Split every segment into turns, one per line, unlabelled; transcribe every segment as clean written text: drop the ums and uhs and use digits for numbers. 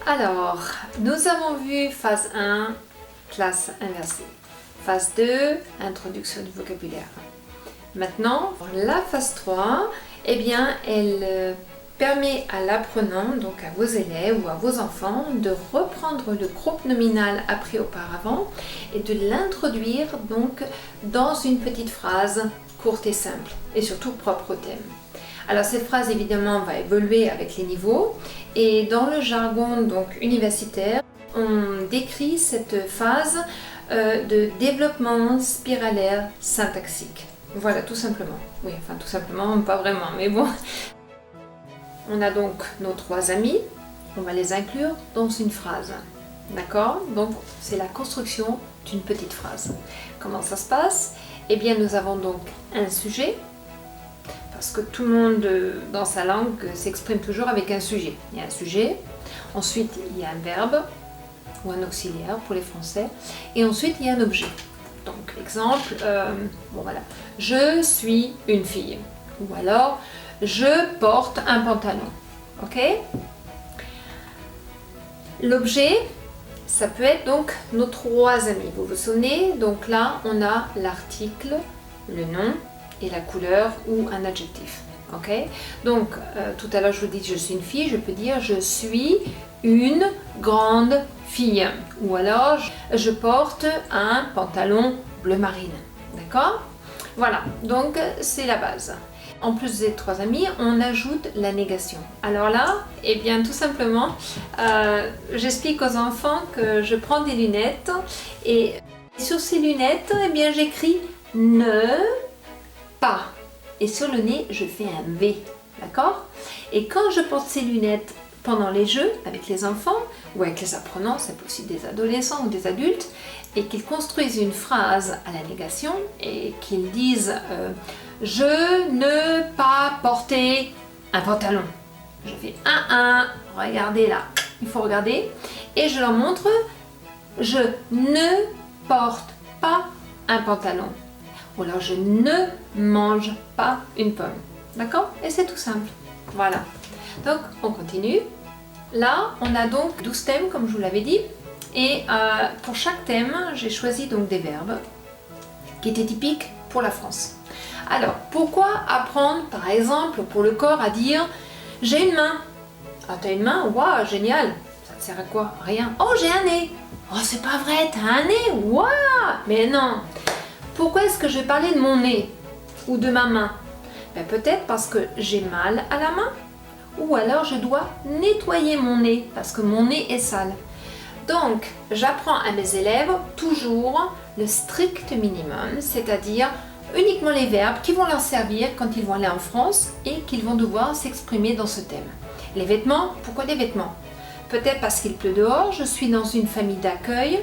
Alors, nous avons vu phase 1, classe inversée. Phase 2, introduction du vocabulaire. Maintenant, la phase 3, eh bien, elle permet à l'apprenant, donc à vos élèves ou à vos enfants, de reprendre le groupe nominal appris auparavant et de l'introduire donc dans une petite phrase courte et simple et surtout propre au thème. Alors cette phrase évidemment va évoluer avec les niveaux et dans le jargon donc universitaire, on décrit cette phase de développement spiralaire syntaxique. Voilà, tout simplement. Oui, enfin tout simplement, pas vraiment, mais bon. On a donc nos 3 amis, on va les inclure dans une phrase. D'accord? Donc c'est la construction d'une petite phrase. Comment ça se passe? Eh bien nous avons donc un sujet, parce que tout le monde dans sa langue s'exprime toujours avec un sujet. Il y a un sujet, ensuite il y a un verbe ou un auxiliaire pour les Français, et ensuite il y a un objet. Donc exemple, bon voilà, je suis une fille, ou alors je porte un pantalon, ok? L'objet, ça peut être donc nos 3 amis, vous vous souvenez? Donc là, on a l'article, le nom et la couleur ou un adjectif, ok? Donc tout à l'heure je vous dis je suis une fille, je peux dire je suis une grande fille, ou alors je porte un pantalon bleu marine, d'accord? Voilà, donc c'est la base. En plus des 3 amis, on ajoute la négation. Alors là, eh bien tout simplement, j'explique aux enfants que je prends des lunettes et sur ces lunettes, eh bien j'écris ne pas. Et sur le nez, je fais un V, d'accord? Et quand je porte ces lunettes pendant les jeux avec les enfants ou avec les apprenants, c'est aussi des adolescents ou des adultes, et qu'ils construisent une phrase à la négation et qu'ils disent je ne pas porter un pantalon. Je fais regardez là, il faut regarder, et je leur montre je ne porte pas un pantalon, ou alors je ne mange pas une pomme, d'accord? Et c'est tout simple, voilà. Donc on continue. Là on a donc 12 thèmes comme je vous l'avais dit, et pour chaque thème j'ai choisi donc des verbes qui étaient typiques pour la France. Alors pourquoi apprendre par exemple pour le corps à dire j'ai une main? Ah t'as une main? Waouh, génial! Ça te sert à quoi? Rien. Oh j'ai un nez! Oh c'est pas vrai, t'as un nez? Waouh! Mais non! Pourquoi est-ce que je vais parler de mon nez ou de ma main? Ben, peut-être parce que j'ai mal à la main, ou alors je dois nettoyer mon nez parce que mon nez est sale. Donc j'apprends à mes élèves toujours le strict minimum, c'est-à-dire uniquement les verbes qui vont leur servir quand ils vont aller en France et qu'ils vont devoir s'exprimer dans ce thème. Les vêtements, pourquoi des vêtements? Peut-être parce qu'il pleut dehors, je suis dans une famille d'accueil,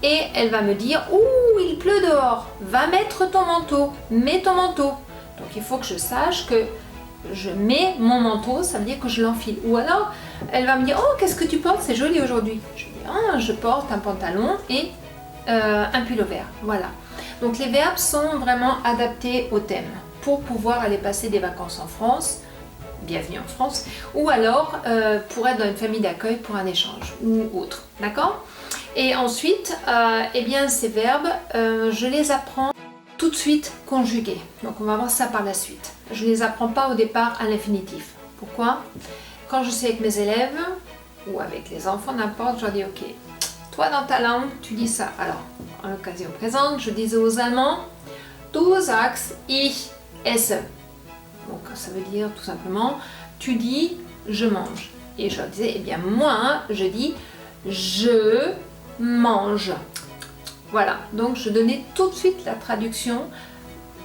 et elle va me dire « Ouh, il pleut dehors, va mettre ton manteau, mets ton manteau ». Donc il faut que je sache que je mets mon manteau, ça veut dire que je l'enfile. Ou alors, elle va me dire « Oh, qu'est-ce que tu portes, c'est joli aujourd'hui ». Je dis « Ah, je porte un pantalon et un pull vert ». Voilà. Donc les verbes sont vraiment adaptés au thème pour pouvoir aller passer des vacances en France, bienvenue en France, ou alors pour être dans une famille d'accueil pour un échange ou autre, d'accord? Et ensuite, eh bien, ces verbes, je les apprends tout de suite conjugués. Donc on va voir ça par la suite. Je ne les apprends pas au départ à l'infinitif. Pourquoi? Quand je suis avec mes élèves ou avec les enfants, n'importe, je leur dis ok, toi dans ta langue, tu dis ça. Alors, en l'occasion présente, je disais aux Allemands, du sagst ich esse. Donc ça veut dire tout simplement, tu dis je mange. Et je leur disais, eh bien moi, je dis je mange. Voilà, donc je donnais tout de suite la traduction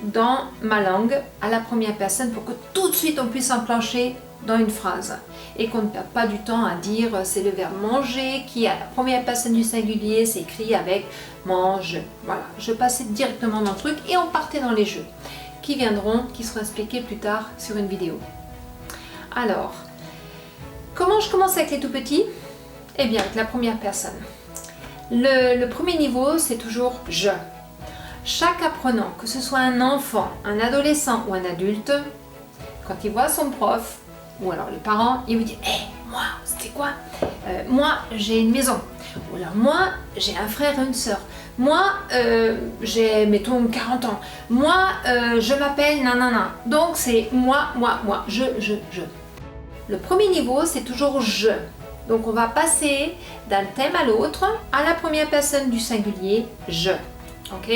dans ma langue à la première personne pour que tout de suite on puisse enclencher dans une phrase et qu'on ne perde pas du temps à dire c'est le verbe manger qui à la première personne du singulier s'écrit avec mange. Voilà, je passais directement dans le truc et on partait dans les jeux qui viendront, qui seront expliqués plus tard sur une vidéo. Alors, comment je commence avec les tout petits? Eh bien avec la première personne. Le premier niveau, c'est toujours je. Chaque apprenant, que ce soit un enfant, un adolescent ou un adulte, quand il voit son prof, ou alors les parents, ils vous disent hey, moi, c'était quoi moi, j'ai une maison. Ou alors moi, j'ai un frère et une sœur. Moi, j'ai, mettons, 40 ans. Moi, je m'appelle nanana. Donc, c'est moi, je. Le premier niveau, c'est toujours je. Donc, on va passer d'un thème à l'autre, à la première personne du singulier, je. Ok?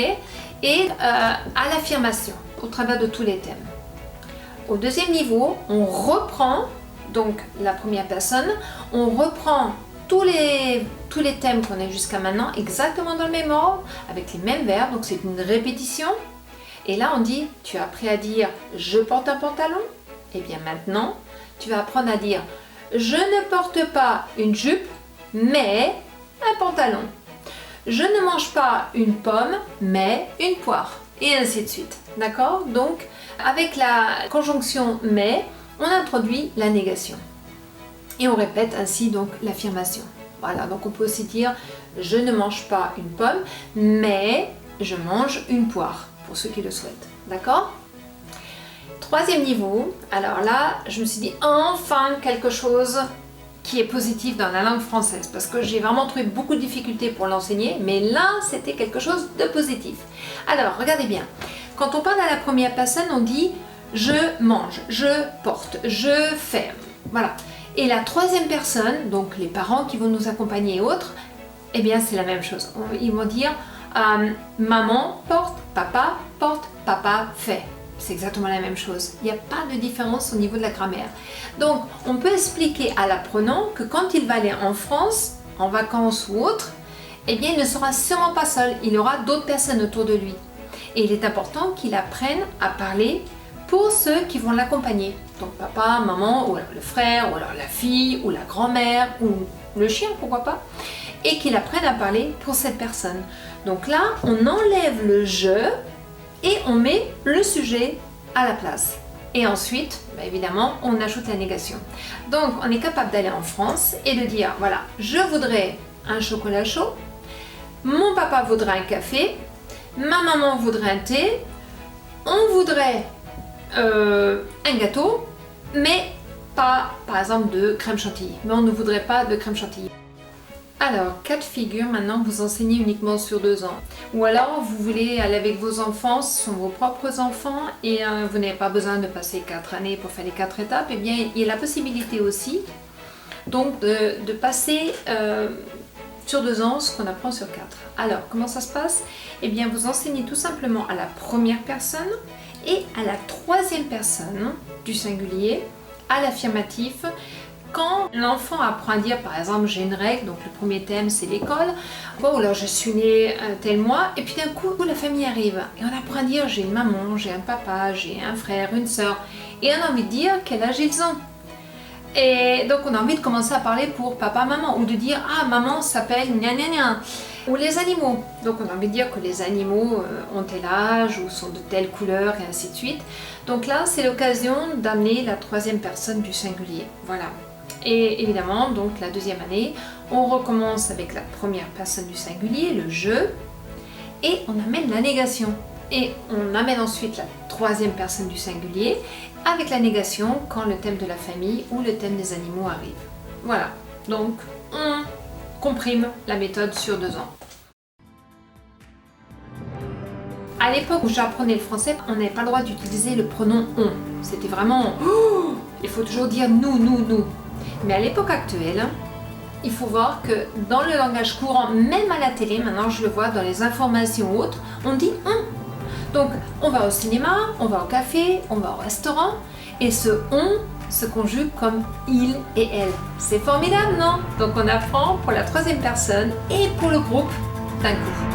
Et à l'affirmation, au travers de tous les thèmes. Au deuxième niveau, on reprend, donc la première personne, on reprend tous les thèmes qu'on a jusqu'à maintenant, exactement dans le même ordre, avec les mêmes verbes, donc c'est une répétition. Et là, on dit, tu as appris à dire « je porte un pantalon ». Et bien maintenant, tu vas apprendre à dire « je ne porte pas une jupe, mais un pantalon ». Je ne mange pas une pomme, mais une poire. Et ainsi de suite. D'accord? Donc, avec la conjonction « mais », on introduit la négation. Et on répète ainsi donc l'affirmation. Voilà, donc on peut aussi dire « je ne mange pas une pomme, mais je mange une poire », pour ceux qui le souhaitent. D'accord? Troisième niveau, alors là, je me suis dit enfin quelque chose qui est positif dans la langue française, parce que j'ai vraiment trouvé beaucoup de difficultés pour l'enseigner, mais là, c'était quelque chose de positif. Alors, regardez bien, quand on parle à la première personne, on dit « je mange »,« je porte »,« je fais ». Voilà. Et la troisième personne, donc les parents qui vont nous accompagner et autres, eh bien c'est la même chose. Ils vont dire maman porte, papa fait. C'est exactement la même chose. Il n'y a pas de différence au niveau de la grammaire. Donc on peut expliquer à l'apprenant que quand il va aller en France, en vacances ou autre, eh bien il ne sera sûrement pas seul. Il aura d'autres personnes autour de lui. Et il est important qu'il apprenne à parler pour ceux qui vont l'accompagner. Donc papa, maman, ou alors le frère, ou alors la fille, ou la grand-mère, ou le chien, pourquoi pas. Et qu'il apprenne à parler pour cette personne. Donc là, on enlève le « je » et on met le sujet à la place. Et ensuite, bah évidemment, on ajoute la négation. Donc on est capable d'aller en France et de dire, voilà, je voudrais un chocolat chaud, mon papa voudrait un café, ma maman voudrait un thé, on voudrait un gâteau, mais pas par exemple de crème chantilly. Mais on ne voudrait pas de crème chantilly. Alors, cas de figure, maintenant vous enseignez uniquement sur 2 ans. Ou alors vous voulez aller avec vos enfants, ce sont vos propres enfants et vous n'avez pas besoin de passer 4 années pour faire les 4 étapes. Eh bien, il y a la possibilité aussi donc de passer sur 2 ans ce qu'on apprend sur 4. Alors, comment ça se passe? Eh bien, vous enseignez tout simplement à la première personne et à la troisième personne du singulier, à l'affirmatif. Quand l'enfant apprend à dire, par exemple, j'ai une règle, donc le premier thème c'est l'école, bon, alors je suis née un tel mois, et puis d'un coup la famille arrive, et on apprend à dire j'ai une maman, j'ai un papa, j'ai un frère, une soeur, et on a envie de dire quel âge ils ont. Et donc on a envie de commencer à parler pour papa, maman, ou de dire ah maman s'appelle gna gna gna. Ou les animaux, donc on a envie de dire que les animaux ont tel âge ou sont de telle couleur et ainsi de suite. Donc là c'est l'occasion d'amener la troisième personne du singulier, voilà. Et évidemment, donc la deuxième année, on recommence avec la première personne du singulier, le je, et on amène la négation. Et on amène ensuite la troisième personne du singulier avec la négation quand le thème de la famille ou le thème des animaux arrive. Voilà, donc on comprime la méthode sur 2 ans. À l'époque où j'apprenais le français, on n'avait pas le droit d'utiliser le pronom on. C'était vraiment oh, il faut toujours dire nous, nous, nous. Mais à l'époque actuelle, il faut voir que dans le langage courant, même à la télé, maintenant je le vois dans les informations ou autres, on dit on. Donc on va au cinéma, on va au café, on va au restaurant, et ce on se conjugue comme il et elle. C'est formidable, non? Donc on apprend pour la troisième personne et pour le groupe d'un coup.